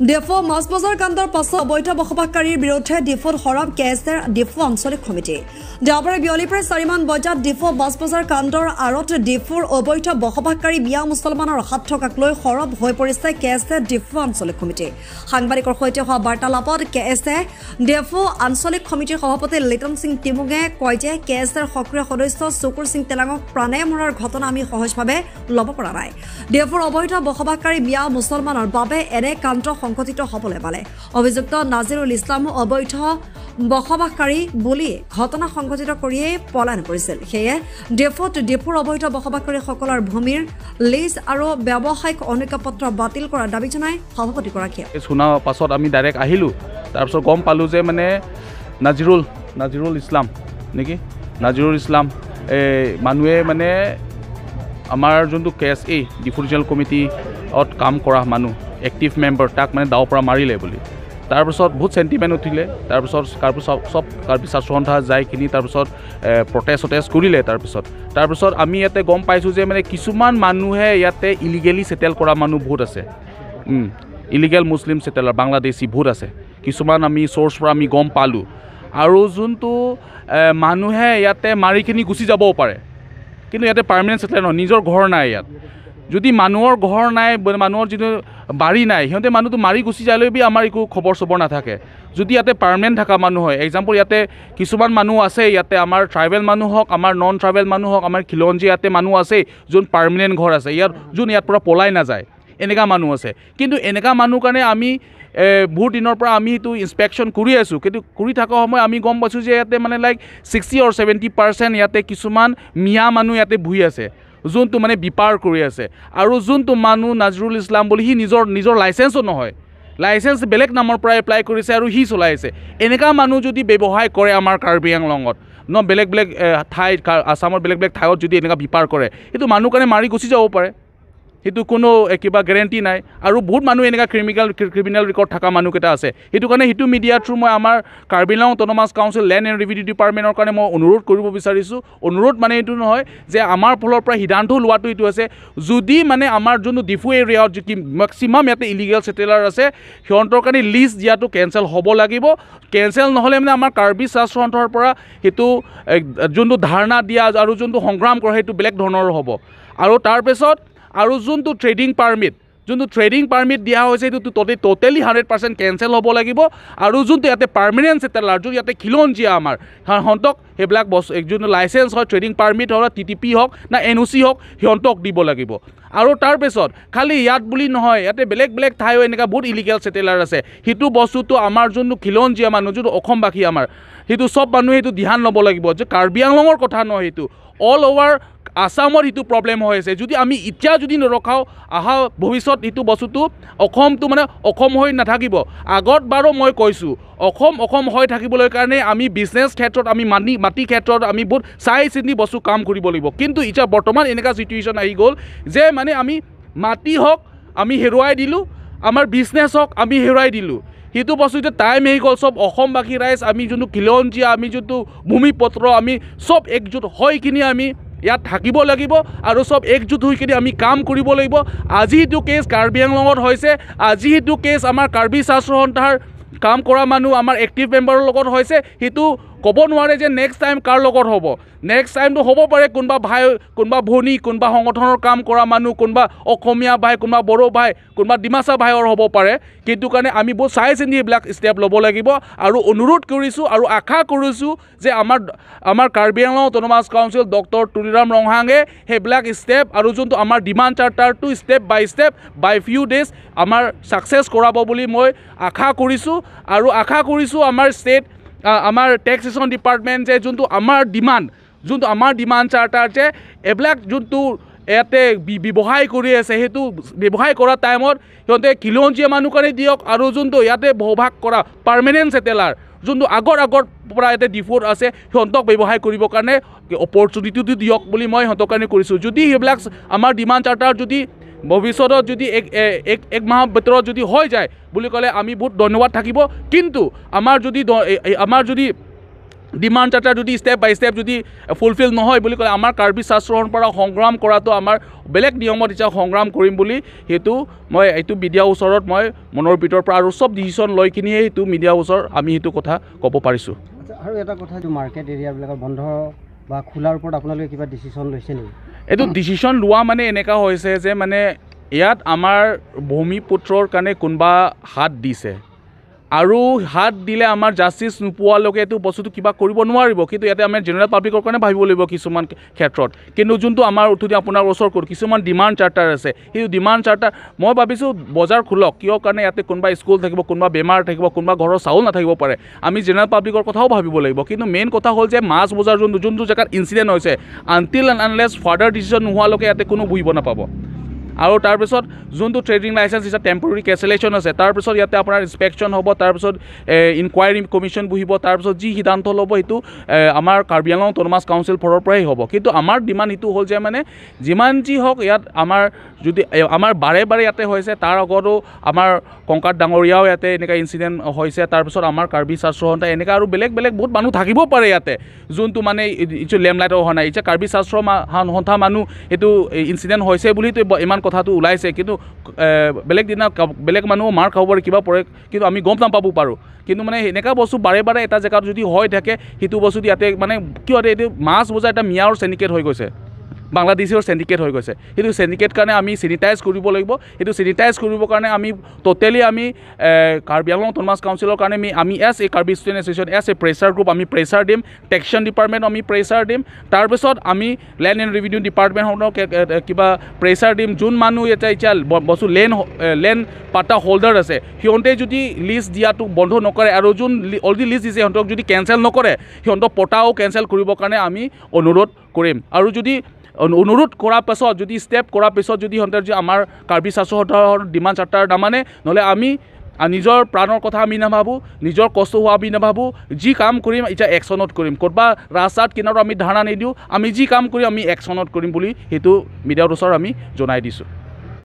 ডিফু মাছ বজাৰ কাণ্ডৰ পাছত অবৈধ বসবাসকাৰীৰ বিৰুদ্ধে ডিফুত সৰব কেএছএৰ ডিফু আঞ্চলিক সমিতি দেওবাৰে বিয়লিৰ পৰা 4মান বজাত ডিফু মাছ বজাৰ কাণ্ডৰ আঁৰত ডিফুৰ অবৈধ বসবাসকাৰী মিয়া মুছলমানৰ হাত থকাক লৈ সৰব হৈ পৰিছে কেএছএ ডিফু আঞ্চলিক সমিতি সাংবাদিকৰ সৈতে হোৱা বাৰ্তালাপত কেএছএ ডিফু আঞ্চলিক সমিতিৰ সভাপতি লিটন সিং টিমুঙে কয় যে কেএছএৰ সক্ৰিয় সদস্য চুকুৰ সিং তেলাঙক প্ৰাণে মৰাৰ ঘটনা আমি সহজভাৱে ল'ব পৰা নাই ডিফুৰ অবৈধ বসবাসকাৰী মিয়া মুছলমানৰ বাবে এনে কাণ্ড সংঘটিত হ'বলৈ পালে অভিযুক্ত নাজিৰুল ইছলাম অবৈধ বসবাসকাৰী বুলি ঘটনা সংঘটিত কৰিয়ে পলায়ন কৰিছিল সেয়ে ডিফুৰ অবৈধ বসবাসকাৰীসকলৰ ভূমিৰ লিজ আৰু ব্যৱসায়িক অনুজ্ঞাপত্ৰ বাতিল কৰাৰ দাবী জনাই সভাপতিগৰাকীয়ে শুনা পাছত আমি ডাইৰেক্ট আহিলোঁ তাৰপিছত গম পালোঁ যে মানে নাজিৰুল ইছলাম নেকি নাজিৰুল ইছলাম মানুহে মানে আমাৰ যোনটো কেএছএ ডিফু ৰিজনেল কমিটিত কাম কৰা মানুহ এক্টিভ মেম্বাৰ তাক মানে দাও পৰা মাৰিলে বুলি তাৰপিছত বহুত চেণ্টিমেণ্ট উঠিলে তাৰপিছত চব কাৰ্বি ছাত্ৰ সন্থা যাই কিনি তাৰপিছত প্ৰটেষ্ট কৰিলে তাৰপিছত আমি ইয়াতে গম পাইছোঁ যে মানে কিছুমান মানুহে ইয়াতে ইলিগেলি ছেটেল কৰা মানুহ বহুত আছে ইলিগেল মুছলিম ছেটেলাৰ বাংলাদেশী বহুত আছে কিছুমান আমি চ'ৰ্চ পৰা আমি গম পালোঁ আৰু যোনটো মানুহে ইয়াতে মাৰি কিনি গুচি যাবও পাৰে কিন্তু ইয়াতে পাৰ্মানেণ্ট ছেটেল নহয় নিজৰ ঘৰ নাই ইয়াত যদি মানুহৰ ঘৰ নাই মানুহৰ যিটো বাৰী নাই সিহঁতে মানুহটো মাৰি গুচি যালেও আমাৰ একো খবৰ চবৰ নাথাকে যদি ইয়াতে পাৰ্মানেণ্ট থকা মানুহ হয় এক্সাম্পল ইয়াতে কিছুমান মানুহ আছে ইয়াতে আমাৰ ট্ৰাইবেল মানুহ হওক আমাৰ নন ট্ৰাইবেল মানুহ হওক আমাৰ খিলঞ্জী ইয়াতে মানুহ আছে যোন পাৰ্মানেণ্ট ঘৰ আছে যোন ইয়াৰ পৰা পলাই নাযায় এনেকুৱা মানুহ আছে কিন্তু এনেকুৱা মানুহ কাৰণে আমি বহুত দিনৰ পৰা আমি এইটো ইনস্পেকশ্যন কৰি আছোঁ কিন্তু কৰি থকা সময় আমি গম পাইছোঁ যে ইয়াতে মানে লাইক 60 or 70% ইয়াতে কিছুমান মিয়া মানুহ ইয়াতে বহি আছে যোনটো মানে বিপাৰ কৰি আছে আৰু যোনটো মানুহ নাজিৰুল ইছলাম বুলি সি নিজৰ লাইচেন্সো নহয় লাইচেন্স বেলেগ নামৰ পৰা এপ্লাই কৰিছে আৰু সি চলাই আছে এনেকুৱা মানুহ যদি ব্যৱসায় কৰে আমাৰ কাৰ্বি আংলঙত বেলেগ ঠাইত আছামৰ বেলেগ ঠাইত যদি এনেকুৱা বিপাৰ কৰে সেইটো মানুহ কাৰণে মাৰি গুচি যাব পাৰে সেইটো কোনো কিবা গেৰেণ্টি নাই আৰু বহুত মানুহ এনেকুৱা ক্ৰিমিনেল ৰেকৰ্ড থকা মানুহকেইটা আছে সেইটো কাৰণে সেইটো মিডিয়া থ্ৰু মই আমাৰ Karbi Anglong autonomous council land and revenue ডিপাৰ্টমেণ্টৰ কাৰণে মই অনুৰোধ কৰিব বিচাৰিছোঁ অনুৰোধ মানে এইটো নহয় যে আমাৰ ফালৰ পৰা সিদ্ধান্ত লোৱাটো এইটো আছে যদি মানে আমাৰ যোনটো ডিফু এৰিয়াত যি মেক্সিমাম ইয়াতে ইলিগেল ছেটেলাৰ আছে সিহঁতৰ কাৰণে লিষ্ট দিয়াটো কেঞ্চেল হ'ব লাগিব কেঞ্চেল নহ'লে মানে আমাৰ কাৰ্বি ছাত্ৰ সন্থাৰ পৰা সেইটো যোনটো ধাৰণা দিয়া আৰু যোনটো সংগ্ৰাম কৰে সেইটো বেলেগ ধৰণৰ হ'ব আৰু তাৰপিছত আৰু যোনটো ট্ৰেডিং পাৰ্মিট দিয়া হৈছে সেইটো টোটেলি 100% কেঞ্চেল হ'ব লাগিব আৰু যোনটো ইয়াতে পাৰ্মানেণ্ট ছেটেলাৰ যোন ইয়াতে খিলঞ্জীয়া আমাৰ সিহঁতক সেইবিলাক বস্তু যোনটো লাইচেঞ্চ হয় ট্ৰেডিং পাৰ্মিট হওক TTP হওক না NOC হওক সিহঁতক দিব লাগিব আৰু তাৰপিছত খালি ইয়াত বুলি নহয় ইয়াতে বেলেগ ঠাইও এনেকুৱা বহুত ইলিগেল ছেটেলাৰ আছে সেইটো বস্তুটো আমাৰ যোনটো খিলঞ্জীয়া মানুহ যোনটো অসমবাসী আমাৰ সেইটো চব মানুহে সেইটো ধ্যান ল'ব লাগিব যে কাৰ্বি আংলঙৰ কথা নহয় সেইটো অল অভাৰ আসামৰ সেইটো প্ৰব্লেম হৈ আছে যদি আমি এতিয়া যদি নৰখাওঁ আহা ভৱিষ্যত এইটো বস্তুটো অসমটো মানে অসম হৈ নাথাকিব আগত বাৰু মই কৈছোঁ অসম হৈ থাকিবলৈ কাৰণে আমি বিজনেছ ক্ষেত্ৰত আমি মাটি ক্ষেত্ৰত আমি বহুত চাই চিন্তি বস্তু কাম কৰিব লাগিব কিন্তু এতিয়া বৰ্তমান এনেকুৱা চিটুৱেশ্যন আহি গ'ল যে মানে আমি মাটি হওক আমি হেৰুৱাই দিলোঁ আমাৰ বিজনেছ হওক আমি হেৰুৱাই দিলোঁ সেইটো বস্তু এতিয়া টাইম আহি গ'ল চব অসমবাসী ৰাইজ আমি যোনটো খিলঞ্জীয়া আমি যোনটো ভূমিপত্ৰ আমি চব একজোট হৈ কিনি আমি ইয়াত থাকিব লাগিব আৰু চব একজোট হৈ কিনে আমি কাম কৰিব লাগিব আজি এইটো কেছ কাৰ্বি আংলঙত হৈছে আজি এইটো কেছ আমাৰ কাৰ্বি ছাত্ৰ সন্থাৰ কাম কৰা মানুহ আমাৰ এক্টিভ মেম্বাৰৰ লগত হৈছে সেইটো ক'ব নোৱাৰে যে নেক্সট টাইম কাৰ লগত হ'ব নেক্সট টাইমটো হ'ব পাৰে কোনোবা ভাই কোনোবা ভনী কোনোবা সংগঠনৰ কাম কৰা মানুহ কোনোবা অসমীয়া ভাই কোনোবা বড়ো ভাই কোনোবা ডিমাচা ভাইৰ হ'ব পাৰে কিন্তু কাৰণে আমি বহুত চাই চিন্তি এইবিলাক ষ্টেপ ল'ব লাগিব আৰু অনুৰোধ কৰিছোঁ আৰু আশা কৰিছোঁ যে আমাৰ Karbi Anglong autonomous council doctor Tuliram Ronghang সেইবিলাক ষ্টেপ আৰু যোনটো আমাৰ ডিমাণ্ড চাৰ্টাৰটো ষ্টেপ বাই ফিউ ডেজ আমাৰ ছাকচেছ কৰাব বুলি মই আশা কৰিছোঁ আৰু আশা কৰিছোঁ আমাৰ ষ্টেট আমাৰ টেক্সেশ্যন ডিপাৰ্টমেণ্ট যে যোনটো আমাৰ ডিমাণ্ড চাৰ্টাৰ যে এইবিলাক যোনটো ইয়াতে ব্যৱসায় কৰি আছে সেইটো ব্যৱসায় কৰা টাইমত সিহঁতে খিলঞ্জীয়া মানুহ কাৰণে দিয়ক আৰু যোনটো ইয়াতে বসবাস কৰা পাৰ্মানেণ্ট ছেটেলাৰ যোনটো আগৰ পৰা ইয়াতে ডিফুত আছে সিহঁতক ব্যৱসায় কৰিবৰ কাৰণে অপৰচুনিটিটো দিয়ক বুলি মই সিহঁতৰ কাৰণে কৰিছোঁ যদি সেইবিলাক আমাৰ ডিমাণ্ড চাৰ্টাৰ যদি ভৱিষ্যতত যদি এক মাহৰ ভিতৰত যদি হৈ যায় বুলি ক'লে আমি বহুত ধন্যবাদ থাকিব কিন্তু আমাৰ যদি ডিমাণ্ড চাৰ্টাৰ যদি ষ্টেপ বাই ষ্টেপ যদি ফুলফিল নহয় বুলি ক'লে আমাৰ কাৰ্বি চাৰ্চৰ পৰা সংগ্ৰাম কৰাটো আমাৰ বেলেগ নিয়মত এতিয়া সংগ্ৰাম কৰিম বুলি সেইটো মই এইটো মিডিয়াৰ ওচৰত মই মনৰ ভিতৰৰ পৰা আৰু চব ডিচিশ্যন লৈ কিনিয়ে সেইটো মিডিয়াৰ ওচৰত আমি সেইটো কথা ক'ব পাৰিছোঁ। আৰু এটা কথা মাৰ্কেট এৰিয়াবিলাকৰ বন্ধ বা খোলাৰ ওপৰত আপোনালোকে কিবা ডিচিশ্যন লৈছে নেকি? এইটো ডিচিশ্যন লোৱা মানে এনেকুৱা হৈছে যে মানে ইয়াত আমাৰ ভূমিপুত্ৰৰ কাৰণে কোনোবা হাত দিছে আৰু হাত দিলে আমাৰ জাষ্টিছ নোপোৱালৈকে এইটো বস্তুটো কিবা কৰিব নোৱাৰিব, কিন্তু ইয়াতে আমাৰ জেনেৰেল পাব্লিকৰ কাৰণে ভাবিব লাগিব কিছুমান ক্ষেত্ৰত। কিন্তু যোনটো আমাৰ উঠি আপোনাৰ ওচৰত কিছুমান ডিমাণ্ড চাৰ্টাৰ আছে, সেই ডিমাণ্ড চাৰ্টাৰ মই ভাবিছোঁ বজাৰ খোলক, কিয় কাৰণে ইয়াতে কোনোবা স্কুল থাকিব, কোনোবা বেমাৰ থাকিব, কোনোবা ঘৰৰ চাউল নাথাকিব পাৰে, আমি জেনেৰেল পাব্লিকৰ কথাও ভাবিব লাগিব। কিন্তু মেইন কথা হ'ল যে মাছ বজাৰ যোনটো জেগাত ইনচিডেণ্ট হৈছে until and unless further decision নোহোৱালৈকে ইয়াতে কোনো বহিব নাপাব। আৰু তাৰপিছত যোনটো ট্ৰেডিং লাইচেঞ্চ হিচাপে টেম্পৰৰী কেঞ্চেলেশ্যন আছে, তাৰপিছত ইয়াতে আপোনাৰ ইনস্পেকশ্যন হ'ব, তাৰপিছত ইনকুৱাৰী কমিশ্যন বহিব, তাৰপিছত যি সিদ্ধান্ত ল'ব সেইটো আমাৰ কাৰ্বি আংলং অট'নমাছ কাউন্সিল ফৰৰ পৰাই হ'ব। কিন্তু আমাৰ ডিমাণ্ড এইটো হ'ল যে মানে যিমান যি হওক ইয়াত আমাৰ যদি আমাৰ বাৰে বাৰে ইয়াতে হৈছে, তাৰ আগতো আমাৰ কংকাত ডাঙৰীয়াও ইয়াতে এনেকুৱা ইনচিডেণ্ট হৈছে, তাৰপিছত আমাৰ কাৰ্বি চাৰ্চসন্থা এনেকুৱা আৰু বেলেগ বেলেগ বহুত মানুহ থাকিব পাৰে ইয়াতে যোনটো মানে এইটো লেমলাইট অহা নাই। এতিয়া কাৰ্বি চাৰ্চসন্থা মানুহ এইটো ইনচিডেণ্ট হৈছে বুলিতো ইমান কথাটো ওলাইছে, কিন্তু বেলেগ দিনা বেলেগ মানুহ মাৰ খাব পাৰে, কিবা পৰে, কিন্তু আমি গম নাপাব পাৰোঁ। কিন্তু মানে এনেকুৱা বস্তু বাৰে বাৰে এটা জেগাত যদি হৈ থাকে সেইটো বস্তু ইয়াতে মানে কি হয়, এইটো মাছ বজাৰ এটা মিয়াৰ চেণ্ডিকেট হৈ গৈছে, বাংলাদেশৰ চেণ্ডিকেট হৈ গৈছে। সেইটো চেণ্ডিকেট কাৰণে আমি চেনিটাইজ কৰিব লাগিব। সেইটো চেনিটাইজ কৰিবৰ কাৰণে আমি টোটেলি আমি কাৰ্বি আংলং অট'নমাছ কাউন্সিলৰ কাৰণে আমি এছ এ কাৰ্বি ষ্টুডেণ্ট এছ'চিয়েশ্যন এছ এ প্ৰেছাৰ গ্ৰুপ আমি প্ৰেছাৰ দিম, টেক্সন ডিপাৰ্টমেণ্ট আমি প্ৰেছাৰ দিম, তাৰপিছত আমি লেণ্ড এণ্ড ৰেভিনিউ ডিপাৰ্টমেণ্টখনক কিবা প্ৰেছাৰ দিম। যোন মানুহ এতিয়া বস্তু লেণ্ড পাটা হোল্ডাৰ আছে সিহঁতে যদি লিষ্ট দিয়াটো বন্ধ নকৰে আৰু যোন অলৰেডি লিষ্ট দিছে সিহঁতক যদি কেঞ্চেল নকৰে, সিহঁতক পটাও কেঞ্চেল কৰিবৰ কাৰণে আমি অনুৰোধ কৰিম। আৰু যদি অনুৰোধ কৰাৰ পাছত যদি ষ্টেপ কৰাৰ পিছত যদি সিহঁতে যদি আমাৰ কাৰ্বি চাৰ্চসন্থাৰ ডিমাণ্ড চাৰ্টাৰ নামানে, নহ'লে আমি নিজৰ প্ৰাণৰ কথা আমি নাভাবোঁ, নিজৰ কষ্ট হোৱা আমি নাভাবোঁ, যি কাম কৰিম এতিয়া একশ্যনত কৰিম, ক'ৰবা ৰাস্তাত কিনাৰত আমি ধাৰণা নিদিওঁ, আমি যি কাম কৰিম আমি একশ্যনত কৰিম বুলি সেইটো মিডিয়াৰ ওচৰত আমি জনাই দিছোঁ।